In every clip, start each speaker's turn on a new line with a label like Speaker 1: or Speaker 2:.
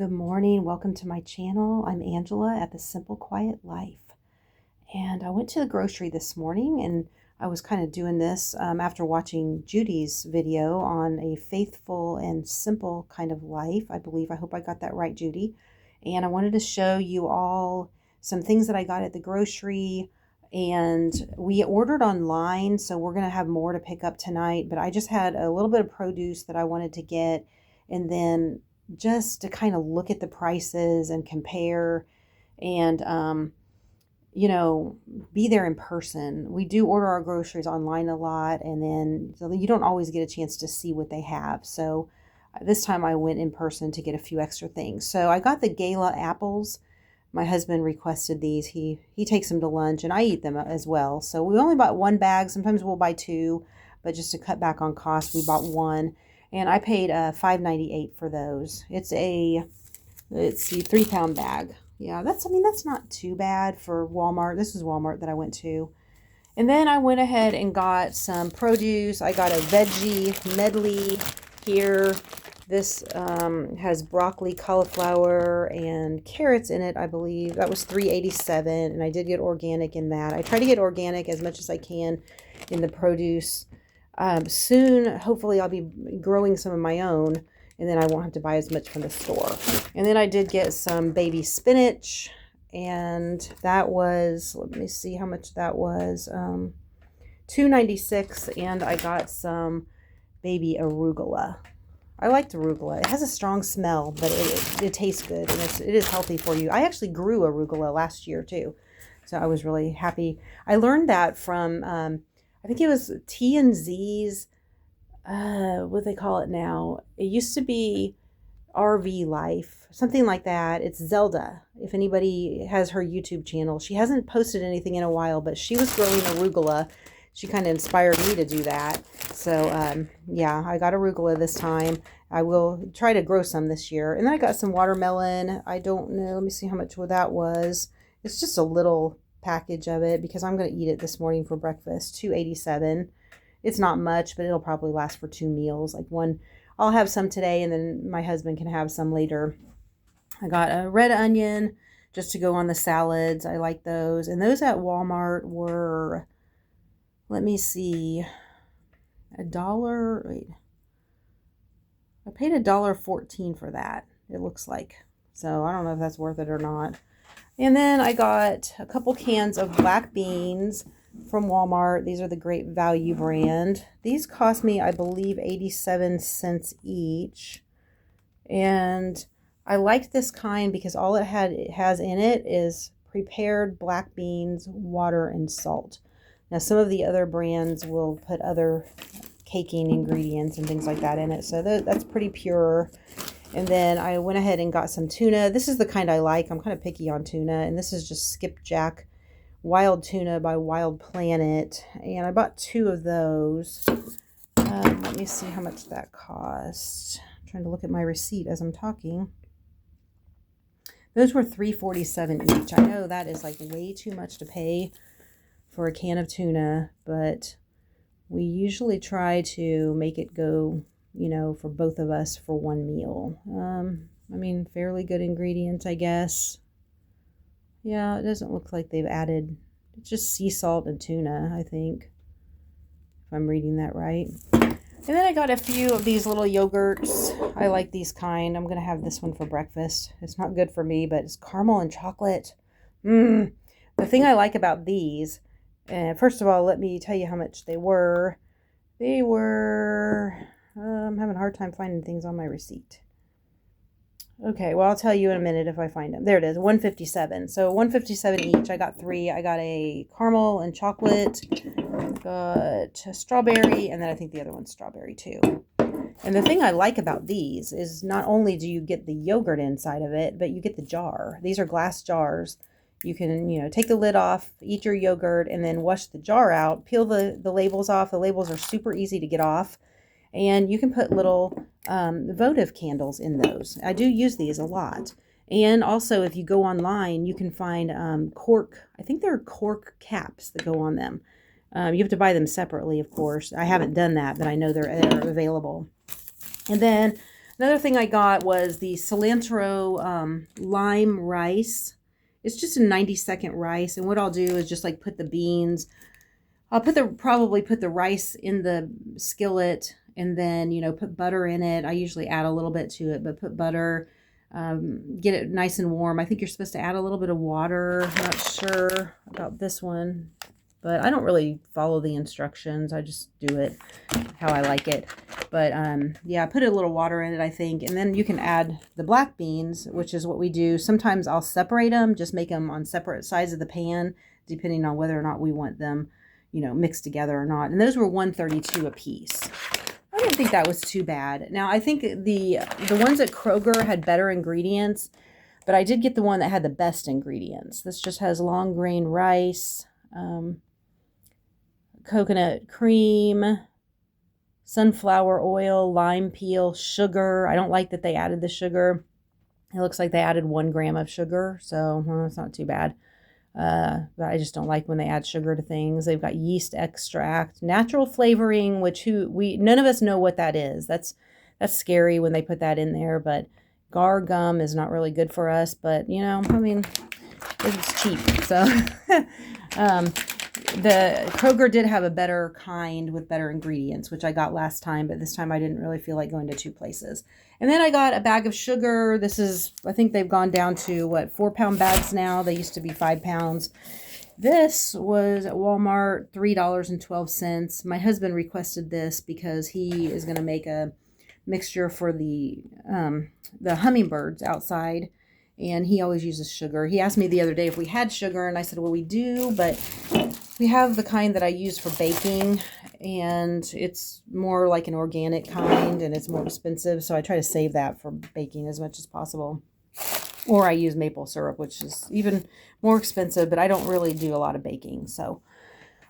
Speaker 1: Good morning. Welcome to my channel. I'm Angela at The Simple Quiet Life. And I went to the grocery this morning and I was kind of doing this after watching Judy's video on a faithful and simple kind of life. I hope I got that right, Judy. And I wanted to show you all some things that I got at the grocery. And we ordered online, so we're going to have more to pick up tonight. But I just had a little bit of produce that I wanted to get. And then just to kind of look at the prices and compare and, be there in person. We do order our groceries online a lot, and then so you don't always get a chance to see what they have. So this time I went in person to get a few extra things. So I got the Gala apples. My husband requested these. He takes them to lunch, and I eat them as well. So we only bought one bag. Sometimes we'll buy two, but just to cut back on cost, we bought one. And I paid $5.98 for those. It's a, let's see, 3-pound bag. Yeah, that's not too bad for Walmart. This is Walmart that I went to. And then I went ahead and got some produce. I got a veggie medley here. This has broccoli, cauliflower, and carrots in it, I believe. That was $3.87, and I did get organic in that. I try to get organic as much as I can in the produce. Soon, hopefully, I'll be growing some of my own, and then I won't have to buy as much from the store. And then I did get some baby spinach, and that was, let me see how much that was, $2.96, and I got some baby arugula. I liked arugula. It has a strong smell, but it tastes good, and it is healthy for you. I actually grew arugula last year, too, so I was really happy. I learned that from, I think it was T&Z's, what they call it now. It used to be RV Life, something like that. It's Zelda. If anybody has her YouTube channel, she hasn't posted anything in a while, but she was growing arugula. She kind of inspired me to do that. So, yeah, I got arugula this time. I will try to grow some this year. And then I got some watermelon. I don't know. Let me see how much that was. It's just a little package of it because I'm going to eat it this morning for breakfast. $2.87. It's not much, but it'll probably last for 2 meals. Like one, I'll have some today, and then my husband can have some later. I got a red onion just to go on the salads. I like those. And those at Walmart were, let me see, $1. Wait, I paid $1.14 for that, it looks like. So I don't know if that's worth it or not. And then I got a couple cans of black beans from Walmart. These are the Great Value brand. These cost me, I believe, 87 cents each. And I liked this kind because all it has in it is prepared black beans, water, and salt. Now, some of the other brands will put other caking ingredients and things like that in it. So that's pretty pure. And then I went ahead and got some tuna. This is the kind I like. I'm kind of picky on tuna. And this is just skipjack wild tuna by Wild Planet. And I bought 2 of those. Let me see how much that cost. I'm trying to look at my receipt as I'm talking. Those were $3.47 each. I know that is like way too much to pay for a can of tuna, but we usually try to make it go, for both of us for one meal. Fairly good ingredients, I guess. Yeah, it doesn't look like they've added, it's just sea salt and tuna, I think, if I'm reading that right. And then I got a few of these little yogurts. I like these kind. I'm going to have this one for breakfast. It's not good for me, but it's caramel and chocolate. The thing I like about these, first of all, let me tell you how much they were. They were, I'm having a hard time finding things on my receipt. Okay, well, I'll tell you in a minute if I find them. There it is, $1.57. So $1.57 each. I got 3. I got a caramel and chocolate, got a strawberry, and then I think the other one's strawberry too. And the thing I like about these is not only do you get the yogurt inside of it, but you get the jar. These are glass jars. You can, take the lid off, eat your yogurt, and then wash the jar out, peel the labels off. The labels are super easy to get off. And you can put little votive candles in those. I do use these a lot. And also, if you go online, you can find cork. I think there are cork caps that go on them. You have to buy them separately, of course. I haven't done that, but I know they're available. And then Another thing I got was the cilantro lime rice. It's just a 90-second rice. And what I'll do is just like put the beans. I'll probably put the rice in the skillet and then, put butter in it. I usually add a little bit to it, but put butter, get it nice and warm. I think you're supposed to add a little bit of water. I'm not sure about this one, but I don't really follow the instructions. I just do it how I like it. But yeah, I put a little water in it, I think. And then you can add the black beans, which is what we do. Sometimes I'll separate them, just make them on separate sides of the pan, depending on whether or not we want them, mixed together or not. And those were $1.32 a piece. I didn't think that was too bad. Now, I think the ones at Kroger had better ingredients, but I did get the one that had the best ingredients. This just has long grain rice, coconut cream, sunflower oil, lime peel, sugar. I don't like that they added the sugar. It looks like they added 1 gram of sugar, so it's not too bad. But I just don't like when they add sugar to things. They've got yeast extract, natural flavoring, which none of us know what that is. That's scary when they put that in there, but Gar gum is not really good for us, but it's cheap. So the Kroger did have a better kind with better ingredients, which I got last time, but this time I didn't really feel like going to 2 places. And then I got a bag of sugar. This is, I think they've gone down to 4-pound bags now. They used to be 5 pounds. This was at Walmart, $3.12. My husband requested this because he is going to make a mixture for the hummingbirds outside. And he always uses sugar. He asked me the other day if we had sugar, and I said, well, we do, but we have the kind that I use for baking, and it's more like an organic kind, and it's more expensive, so I try to save that for baking as much as possible. Or I use maple syrup, which is even more expensive, but I don't really do a lot of baking. So,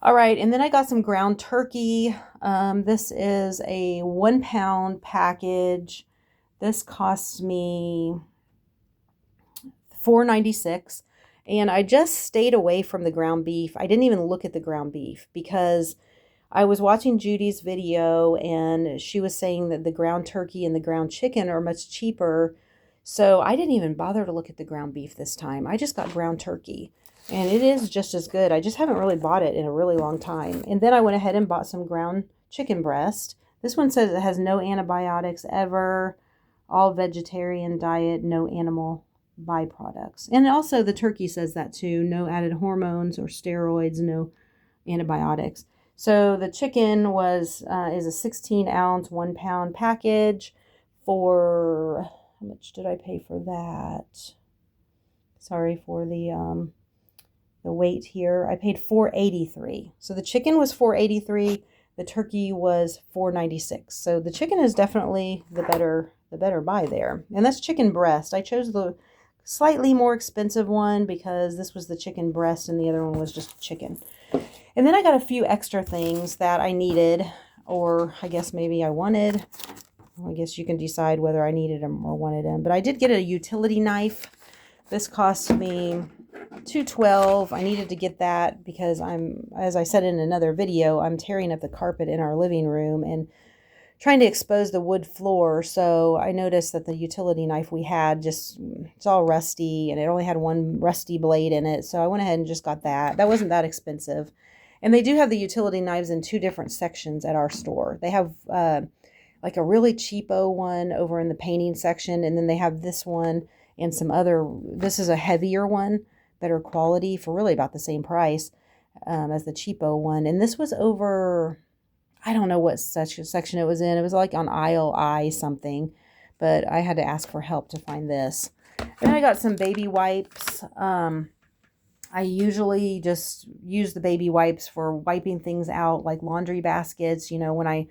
Speaker 1: all right, and then I got some ground turkey. This is a 1-pound package. This cost me $4.96, and I just stayed away from the ground beef. I didn't even look at the ground beef because I was watching Judy's video and she was saying that the ground turkey and the ground chicken are much cheaper. So I didn't even bother to look at the ground beef this time. I just got ground turkey, and it is just as good. I just haven't really bought it in a really long time. And then I went ahead and bought some ground chicken breast. This one says it has no antibiotics ever, all vegetarian diet, no animal byproducts. And also the turkey says that too, no added hormones or steroids, no antibiotics. So the chicken is a 16-ounce, 1-pound package for, how much did I pay for that? Sorry for the weight here. I paid $4.83. So the chicken was $4.83. The turkey was $4.96. So the chicken is definitely the better buy there. And that's chicken breast. I chose the slightly more expensive one because this was the chicken breast and the other one was just chicken. And then I got a few extra things that I needed, or I guess maybe I wanted. I guess you can decide whether I needed them or wanted them. But I did get a utility knife. This cost me $2.12. I needed to get that because as I said in another video, I'm tearing up the carpet in our living room and trying to expose the wood floor. So I noticed that the utility knife we had it's all rusty, and it only had one rusty blade in it. So I went ahead and just got that. That wasn't that expensive. And they do have the utility knives in 2 different sections at our store. They have like a really cheapo one over in the painting section, and then they have this one and some other. This is a heavier one, better quality for really about the same price as the cheapo one. And this was over, I don't know what section it was in. It was like on aisle I something, but I had to ask for help to find this. Then I got some baby wipes. I usually just use the baby wipes for wiping things out, like laundry baskets. When I'm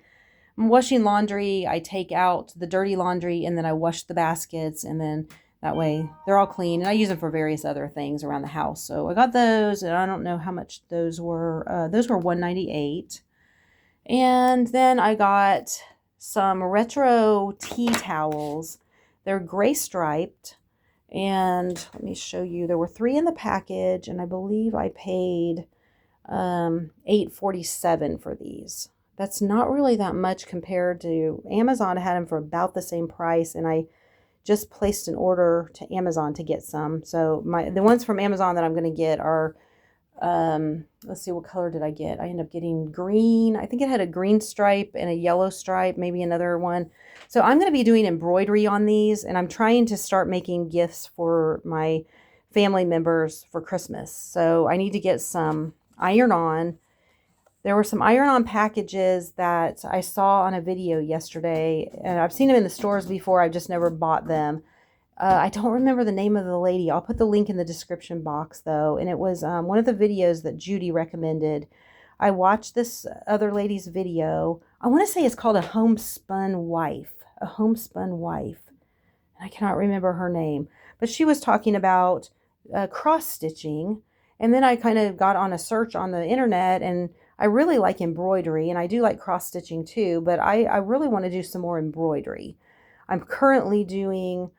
Speaker 1: washing laundry, I take out the dirty laundry and then I wash the baskets, and then that way they're all clean. And I use them for various other things around the house. So I got those, and I don't know how much those were. Those were $1.98. And then I got some retro tea towels. They're gray striped. And let me show you. There were 3 in the package, and I believe I paid $8.47 for these. That's not really that much compared to Amazon. I had them for about the same price, and I just placed an order to Amazon to get some. So the ones from Amazon that I'm going to get are, let's see, what color did I get? I ended up getting green. I think it had a green stripe and a yellow stripe, maybe another one. So I'm going to be doing embroidery on these, and I'm trying to start making gifts for my family members for Christmas. So I need to get some iron-on. There were some iron-on packages that I saw on a video yesterday, and I've seen them in the stores before. I've just never bought them. I don't remember the name of the lady. I'll put the link in the description box, though. And it was one of the videos that Judy recommended. I watched this other lady's video. I want to say it's called A Homespun Wife. A Homespun Wife. I cannot remember her name. But she was talking about cross-stitching. And then I kind of got on a search on the internet, and I really like embroidery, and I do like cross-stitching too, but I really want to do some more embroidery. I'm currently doing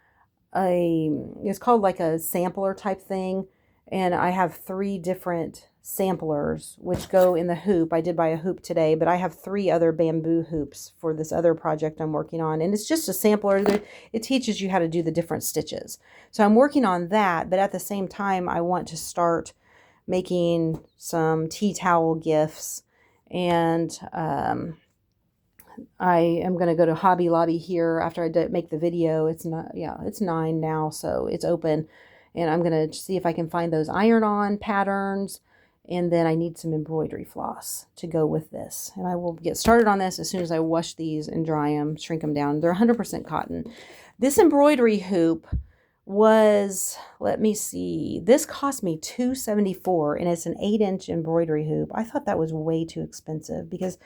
Speaker 1: it's called like a sampler type thing, and I have 3 different samplers which go in the hoop. I did buy a hoop today, but I have 3 other bamboo hoops for this other project I'm working on, and it's just a sampler that it teaches you how to do the different stitches. So I'm working on that, but at the same time I want to start making some tea towel gifts, and I am going to go to Hobby Lobby here after I make the video. It's not, yeah, it's 9 now, so it's open. And I'm going to see if I can find those iron-on patterns. And then I need some embroidery floss to go with this. And I will get started on this as soon as I wash these and dry them, shrink them down. They're 100% cotton. This embroidery hoop was, let me see, this cost me $274, and it's an 8-inch embroidery hoop. I thought that was way too expensive because,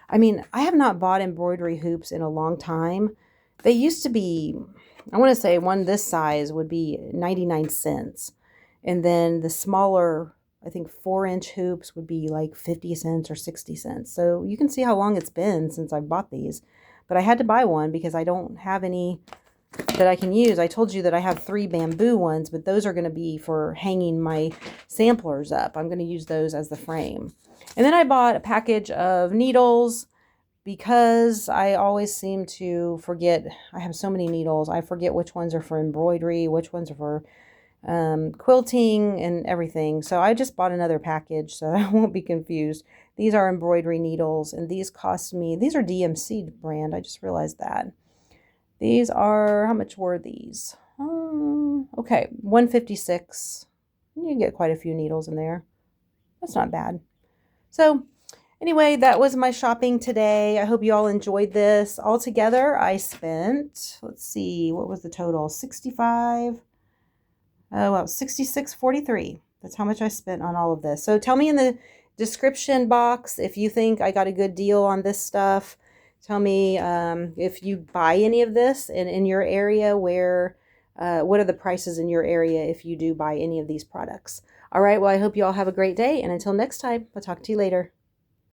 Speaker 1: I mean, I have not bought embroidery hoops in a long time. They used to be, I want to say one this size would be 99 cents. And then the smaller, I think 4-inch hoops would be like 50 cents or 60 cents. So you can see how long it's been since I bought these. But I had to buy one because I don't have any that I can use. I told you that I have 3 bamboo ones, but those are going to be for hanging my samplers up. I'm going to use those as the frame. And then I bought a package of needles because I always seem to forget. I have so many needles. I forget which ones are for embroidery, which ones are for quilting and everything. So I just bought another package so I won't be confused. These are embroidery needles, and these cost me, these are DMC brand. I just realized that. These are, how much were these? Okay, $156. You get quite a few needles in there. That's not bad. So anyway, that was my shopping today. I hope you all enjoyed this. Altogether, I spent, let's see, what was the total? 65. Oh, well, 66.43. That's how much I spent on all of this. So tell me in the description box if you think I got a good deal on this stuff. Tell me if you buy any of this and in your area, where, what are the prices in your area if you do buy any of these products. All right, well, I hope you all have a great day, and until next time, I'll talk to you later.